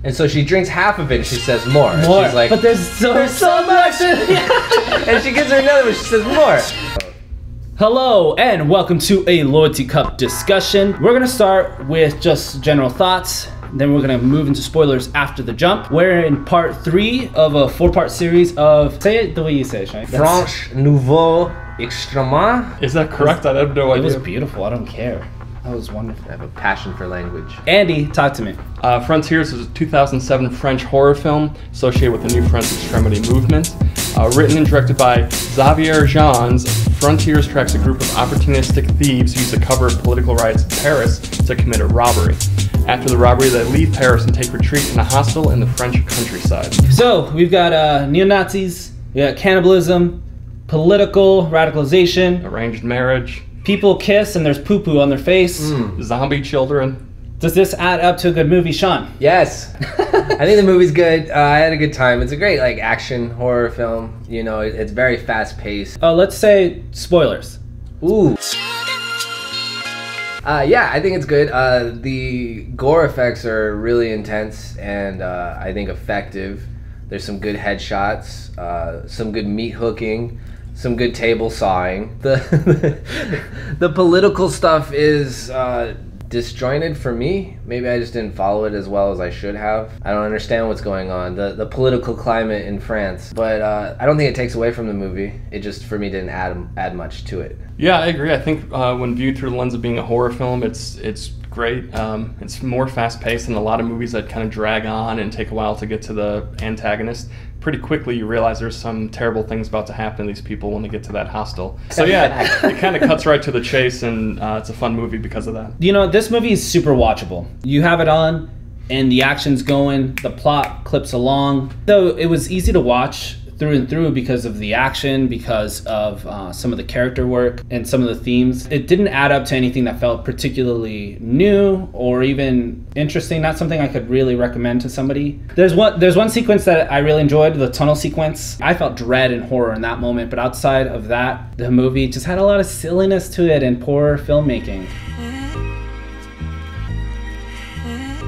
And so she drinks half of it and she says more. More. She's like, but there's so much. and she gives her another one, she says more. Hello and welcome to a Loyalty Cup discussion. We're gonna start with just general thoughts. Then we're gonna move into spoilers after the jump. We're in part 3 of a 4-part series of, say it the way you say it, Shane. French Extremism. Is that correct? I have no idea. It was beautiful, I don't care. That was wonderful. I have a passion for language. Andy, talk to me. Frontiers is a 2007 French horror film associated with the new French extremity movement. Written and directed by Xavier Gens, Frontiers tracks a group of opportunistic thieves who use the cover of political riots in Paris to commit a robbery. After the robbery, they leave Paris and take retreat in a hostel in the French countryside. So, we've got neo-Nazis, we got cannibalism, political radicalization, Arranged marriage, people kiss and there's poo-poo on their face. zombie children. Does this add up to a good movie, Sean? Yes. I think the movie's good. I had a good time. It's a great action horror film. You know, it's very fast paced. Let's say spoilers. Ooh. Yeah, I think it's good. The gore effects are really intense and I think effective. There's some good headshots, some good meat hooking, some good table sawing. The political stuff is disjointed for me. Maybe I just didn't follow it as well as I should have. I don't understand what's going on, the political climate in France. But I don't think it takes away from the movie. It just, for me, didn't add much to it. Yeah, I agree. I think when viewed through the lens of being a horror film, it's great. It's more fast-paced than a lot of movies that kind of drag on and take a while to get to the antagonist. Pretty quickly you realize there's some terrible things about to happen to these people when they get to that hostel. So yeah, it kind of cuts right to the chase, and it's a fun movie because of that. You know, this movie is super watchable. You have it on and the action's going, the plot clips along. So it was easy to watch through and through because of the action, because of some of the character work and some of the themes. It didn't add up to anything that felt particularly new or even interesting. Not something I could really recommend to somebody. There's one sequence that I really enjoyed, the tunnel sequence. I felt dread and horror in that moment, but outside of that, the movie just had a lot of silliness to it and poor filmmaking.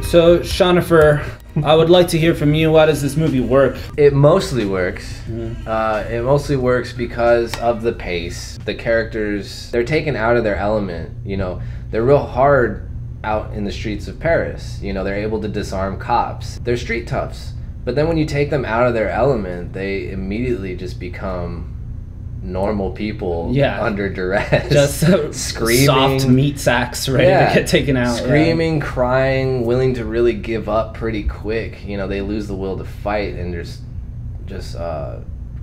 So, Shonifer, I would like to hear from you. Why does this movie work? It mostly works. It mostly works because of the pace. The characters, they're taken out of their element. You know, they're real hard out in the streets of Paris. You know, they're able to disarm cops. They're street toughs. But then when you take them out of their element, they immediately just become normal people under duress. Just screaming. Soft meat sacks ready to get taken out. Screaming, crying, willing to really give up pretty quick. You know, they lose the will to fight and just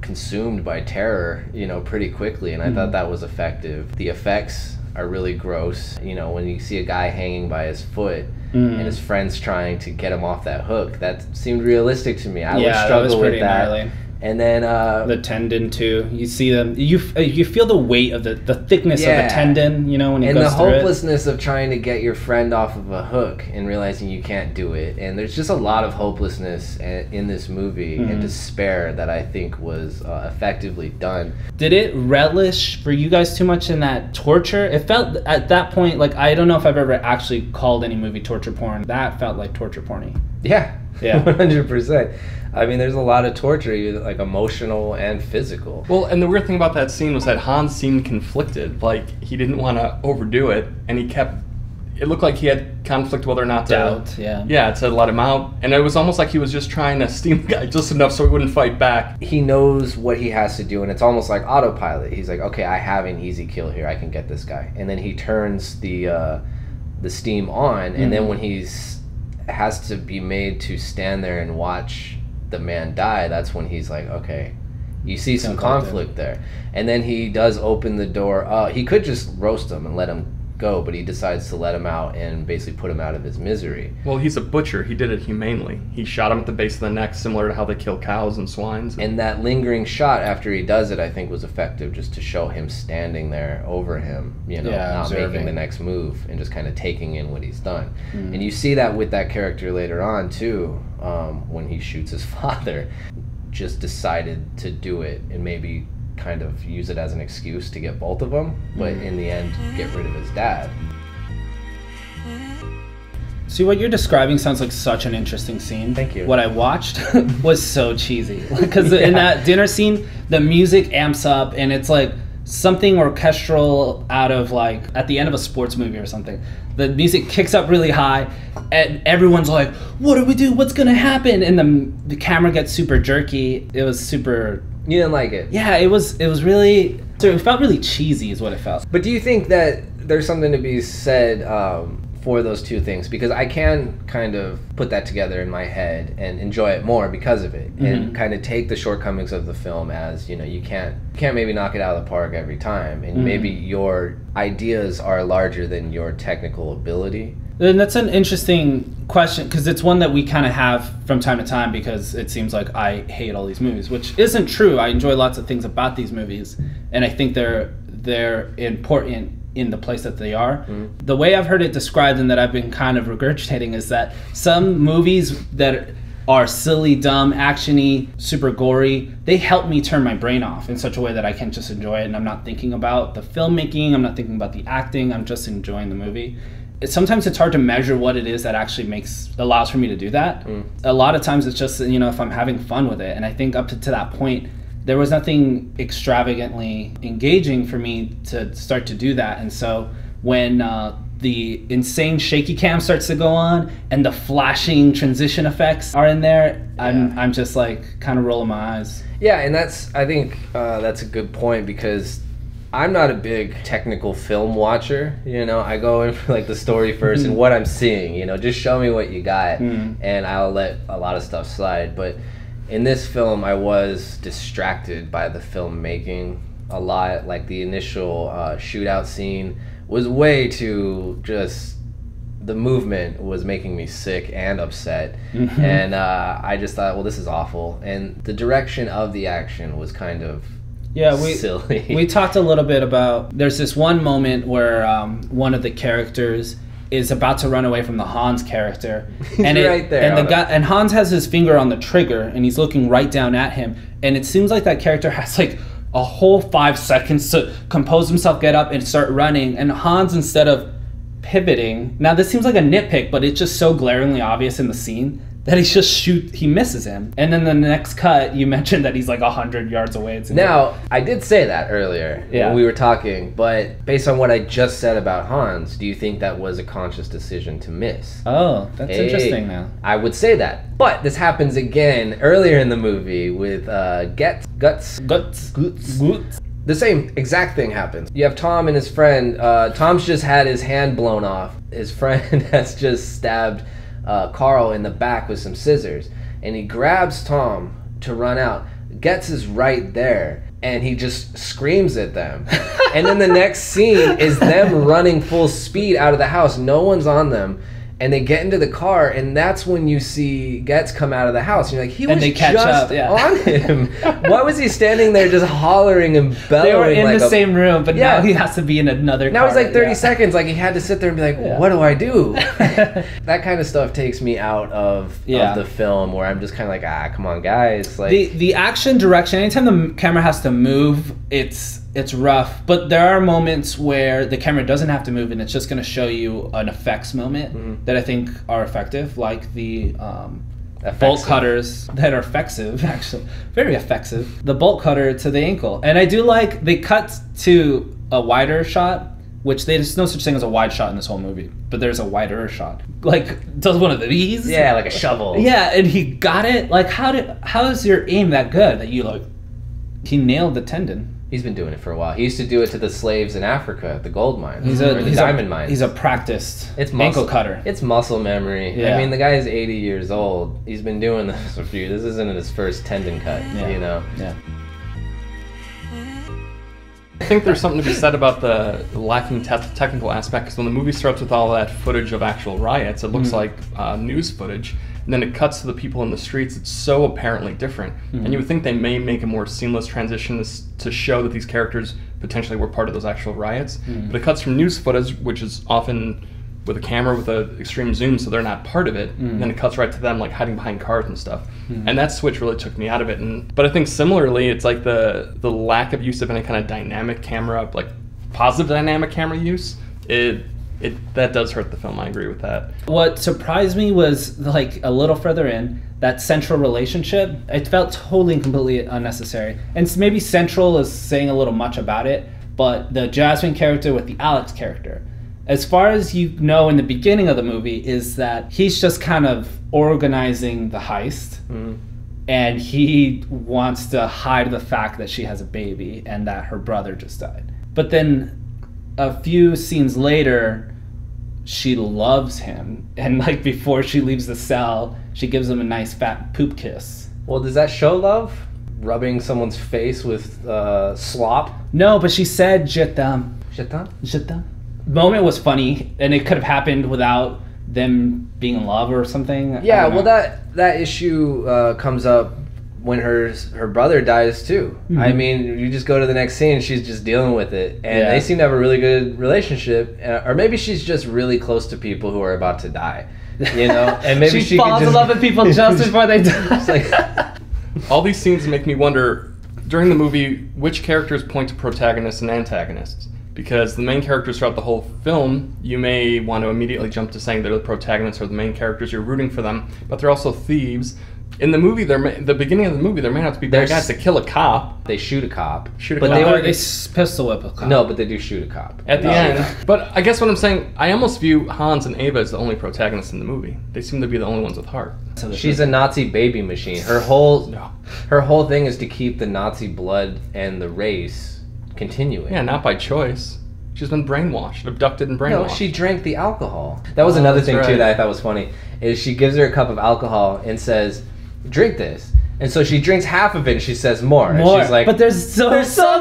consumed by terror, you know, pretty quickly. And I thought that was effective. The effects are really gross. You know, when you see a guy hanging by his foot and his friends trying to get him off that hook, that seemed realistic to me. I would struggle with that. Gnarly. And then the tendon too. You see them. You feel the weight of the thickness of the tendon. You know, when it goes through it. And the hopelessness of trying to get your friend off of a hook and realizing you can't do it. And there's just a lot of hopelessness in this movie and despair that I think was effectively done. Did it relish for you guys too much in that torture? It felt at that point like, I don't know if I've ever actually called any movie torture porn. That felt like torture porny. Yeah. 100%. I mean, there's a lot of torture, like emotional and physical. Well, and the weird thing about that scene was that Hans seemed conflicted. Like, he didn't want to overdo it, and he kept... It looked like he had conflict whether or not to... Doubt, to let him out. And it was almost like he was just trying to steam the guy just enough so he wouldn't fight back. He knows what he has to do, and it's almost like autopilot. He's like, okay, I have an easy kill here. I can get this guy. And then he turns the steam on, and then when has to be made to stand there and watch the man die, that's when he's like, okay, you see some conflict there. And then he does open the door. He could just roast him and let him go, but he decides to let him out and basically put him out of his misery. Well, he's a butcher. He did it humanely. He shot him at the base of the neck, similar to how they kill cows and swines. And that lingering shot after he does it, I think, was effective, just to show him standing there over him, you know, not making the next move and just kind of taking in what he's done. And you see that with that character later on too, when he shoots his father. Just decided to do it and maybe kind of use it as an excuse to get both of them, but in the end get rid of his dad. See, what you're describing sounds like such an interesting scene. Thank you. What I watched was so cheesy. Because in that dinner scene, the music amps up and it's like something orchestral out of like at the end of a sports movie or something. The music kicks up really high and everyone's like, what do we do? What's going to happen? And the camera gets super jerky. It was super... You didn't like it? Yeah, it was really... It felt really cheesy is what it felt. But do you think that there's something to be said for those two things? Because I can kind of put that together in my head and enjoy it more because of it, and kind of take the shortcomings of the film as, you know, you can't maybe knock it out of the park every time, and maybe your ideas are larger than your technical ability. And that's an interesting question, because it's one that we kind of have from time to time, because it seems like I hate all these movies, which isn't true. I enjoy lots of things about these movies, and I think they're important in the place that they are. The way I've heard it described and that I've been kind of regurgitating is that some movies that are silly, dumb, actiony, super gory, they help me turn my brain off in such a way that I can just enjoy it, and I'm not thinking about the filmmaking, I'm not thinking about the acting, I'm just enjoying the movie. Sometimes it's hard to measure what it is that actually allows for me to do that. A lot of times it's just, you know, if I'm having fun with it, and I think up to that point there was nothing extravagantly engaging for me to start to do that. And so when the insane shaky cam starts to go on and the flashing transition effects are in there, I'm just like kind of rolling my eyes. Yeah, and I think that's a good point, because I'm not a big technical film watcher. You know, I go in for like the story first and what I'm seeing, you know, just show me what you got and I'll let a lot of stuff slide. But in this film, I was distracted by the filmmaking a lot. Like the initial shootout scene was way too just... The movement was making me sick and upset. And I just thought, well, this is awful. And the direction of the action was kind of silly. We talked a little bit about... There's this one moment where one of the characters is about to run away from the Hans character. And right there. And Hans has his finger on the trigger and he's looking right down at him. And it seems like that character has like a whole 5 seconds to compose himself, get up and start running. And Hans, instead of pivoting, now this seems like a nitpick, but it's just so glaringly obvious in the scene that he misses him. And then the next cut, you mentioned that he's like 100 yards away. Now, I did say that earlier when we were talking, but based on what I just said about Hans, do you think that was a conscious decision to miss? Oh, that's interesting now. I would say that. But this happens again earlier in the movie with Guts. The same exact thing happens. You have Tom and his friend. Tom's just had his hand blown off. His friend has just stabbed Carl in the back with some scissors, and he grabs Tom to run out. Getz is right there, and he just screams at them. And then the next scene is them running full speed out of the house. No one's on them. And they get into the car, and that's when you see Getz come out of the house. And you're like, he was just on him. Why was he standing there just hollering and bellowing? They were in the same room, but now he has to be in another car. Now he's like 30 seconds. Like, he had to sit there and be like, what do I do? That kind of stuff takes me out of the film, where I'm just kind of like, come on, guys. Like, the action direction, anytime the camera has to move, it's rough, but there are moments where the camera doesn't have to move and it's just going to show you an effects moment that I think are effective, like the bolt cutters that are effective, actually. Very effective. The bolt cutter to the ankle. And I do like, they cut to a wider shot, which there's no such thing as a wide shot in this whole movie, but there's a wider shot. Like, does one of these? Yeah, like a shovel. Yeah, and he got it. Like, how is your aim that good that you, like, he nailed the tendon? He's been doing it for a while. He used to do it to the slaves in Africa at the gold mines, the diamond mines. He's a practiced ankle cutter. It's muscle memory. Yeah. I mean, the guy is 80 years old. He's been doing this for a few years. This isn't his first tendon cut, you know? Yeah. I think there's something to be said about the lacking technical aspect, because when the movie starts with all that footage of actual riots, it looks like news footage. And then it cuts to the people in the streets. It's so apparently different. And you would think they may make a more seamless transition to show that these characters potentially were part of those actual riots. But it cuts from news footage, which is often with a camera with an extreme zoom, so they're not part of it. And then it cuts right to them, like, hiding behind cars and stuff. And that switch really took me out of it. But I think similarly, it's like the lack of use of any kind of dynamic camera, like positive dynamic camera use, it that does hurt the film. I agree with that. What surprised me was, like, a little further in, that central relationship. It felt totally and completely unnecessary. And maybe central is saying a little much about it, but the Jasmine character with the Alex character, as far as you know in the beginning of the movie, is that he's just kind of organizing the heist. Mm-hmm. And he wants to hide the fact that she has a baby and that her brother just died. But then a few scenes later, she loves him. And like before she leaves the cell, she gives him a nice fat poop kiss. Well, does that show love? Rubbing someone's face with slop? No, but she said, Je t'aime. Je t'aime? Je t'aime. The moment was funny, and it could have happened without them being in love or something. Yeah, well, that issue comes up when her brother dies too. Mm-hmm. I mean, you just go to the next scene, she's just dealing with it, and they seem to have a really good relationship, or maybe she's just really close to people who are about to die, you know. And maybe she falls in love with people just before they die. All these scenes make me wonder during the movie which characters point to protagonists and antagonists. Because the main characters throughout the whole film, you may want to immediately jump to saying they're the protagonists or the main characters, you're rooting for them, but they're also thieves. In the movie, the beginning of the movie, there may have to be bad guys to kill a cop. They shoot a cop. But they pistol whip a cop. No, but they do shoot a cop. At the end. But I guess what I'm saying, I almost view Hans and Ava as the only protagonists in the movie. They seem to be the only ones with heart. She's a Nazi baby machine. Her whole thing is to keep the Nazi blood and the race continuing. Yeah, not by choice. She's been brainwashed, abducted and brainwashed. No, she drank the alcohol. That was another thing too that I thought was funny. Is she gives her a cup of alcohol and says, "Drink this." And so she drinks half of it and she says more. And she's like, but there's so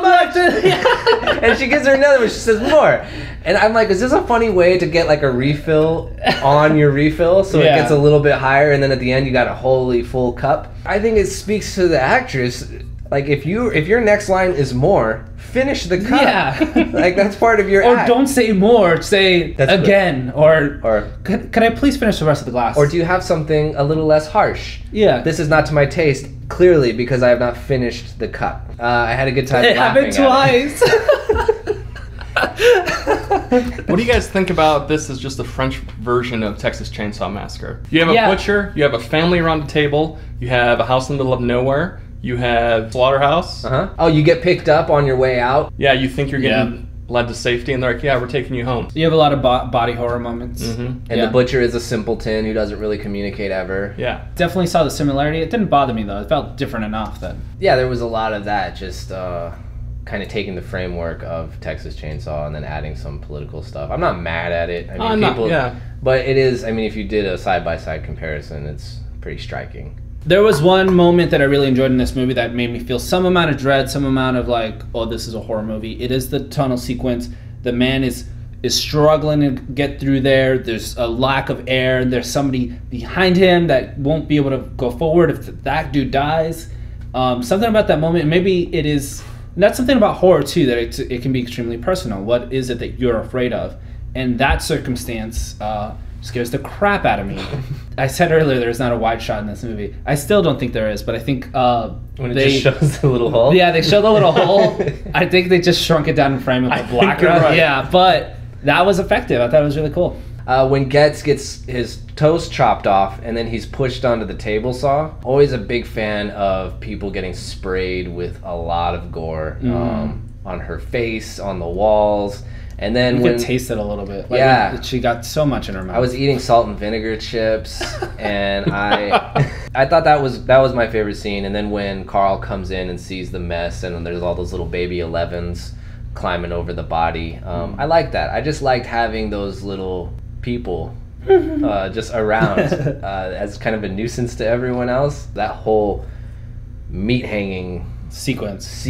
much. And she gives her another one, she says more. And I'm like, is this a funny way to get like a refill on your refill so it gets a little bit higher and then at the end you got a wholly full cup? I think it speaks to the actress. Like if your next line is more, finish the cup. Yeah. Like that's part of your act. Or don't say more, say that's again. Good. Or can I please finish the rest of the glass? Or do you have something a little less harsh? Yeah. This is not to my taste, clearly because I have not finished the cup. I had a good time laughing at it. Happened twice. What do you guys think about this as just a French version of Texas Chainsaw Massacre? You have a butcher, you have a family around a table, you have a house in the middle of nowhere, you have slaughterhouse. Oh, you get picked up on your way out? Yeah, you think you're getting led to safety, and they're like, yeah, we're taking you home. You have a lot of body horror moments. Mm-hmm. And the butcher is a simpleton who doesn't really communicate ever. Yeah. Definitely saw the similarity. It didn't bother me, though. It felt different enough that... Yeah, there was a lot of that, just kind of taking the framework of Texas Chainsaw and then adding some political stuff. I'm not mad at it. I mean, but it is, I mean, if you did a side-by-side comparison, it's pretty striking. There was one moment that I really enjoyed in this movie that made me feel some amount of dread, some amount of like, oh, this is a horror movie. It is the tunnel sequence. The man is struggling to get through there. There's a lack of air. There's somebody behind him that won't be able to go forward if that dude dies. Something about that moment, maybe it is, and that's something about horror too, that it can be extremely personal. What is it that you're afraid of? And that circumstance scares the crap out of me. I said earlier there's not a wide shot in this movie. I still don't think there is, but I think when it just shows the little hole. Yeah, they show the little hole. I think they just shrunk it down in frame with a black. Right. Yeah, but that was effective. I thought it was really cool. When Getz gets his toes chopped off and then he's pushed onto the table saw, always a big fan of people getting sprayed with a lot of gore on her face, on the walls. And then you could taste it a little bit. Like she got so much in her mouth. I was eating salt and vinegar chips, and I thought that was my favorite scene. And then when Carl comes in and sees the mess, and there's all those little baby 11s climbing over the body, I like that. I just liked having those little people just around as kind of a nuisance to everyone else. That whole meat hanging sequence.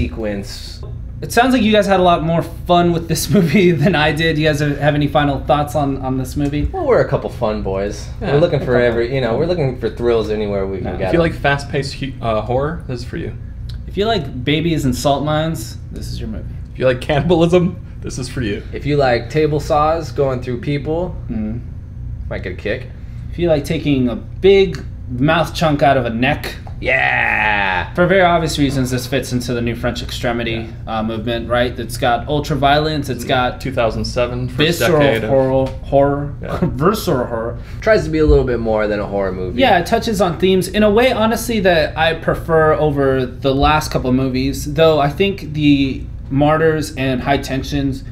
It sounds like you guys had a lot more fun with this movie than I did. You guys have any final thoughts on this movie? Well, we're a couple fun boys. Yeah, we're looking for we're looking for thrills anywhere we can get. If you like fast-paced horror, this is for you. If you like babies and salt mines, this is your movie. If you like cannibalism, this is for you. If you like table saws going through people, might get a kick. If you like taking a big mouth chunk out of a neck, Yeah. For very obvious reasons, this fits into the new French extremity movement, right? It's got ultra violence. It's got 2007 visceral horror, Yeah. visceral horror. Tries to be a little bit more than a horror movie. Yeah, it touches on themes in a way, honestly, that I prefer over the last couple of movies. Though I think the Martyrs and High Tensions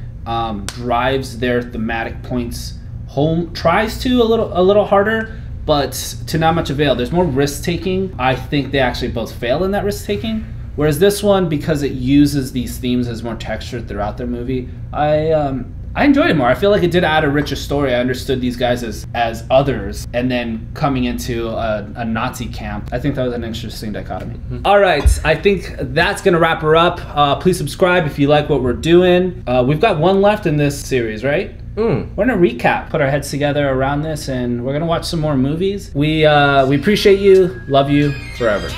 drives their thematic points home. Tries to a little harder. But to not much avail. There's more risk taking. I think they actually both fail in that risk taking. Whereas this one, because it uses these themes as more texture throughout their movie, I enjoyed it more. I feel like it did add a richer story. I understood these guys as others, and then coming into a Nazi camp. I think that was an interesting dichotomy. Mm-hmm. All right, I think that's gonna wrap her up. Please subscribe if you like what we're doing. We've got one left in this series, right? We're gonna recap, put our heads together around this, and we're gonna watch some more movies. We appreciate you, love you forever.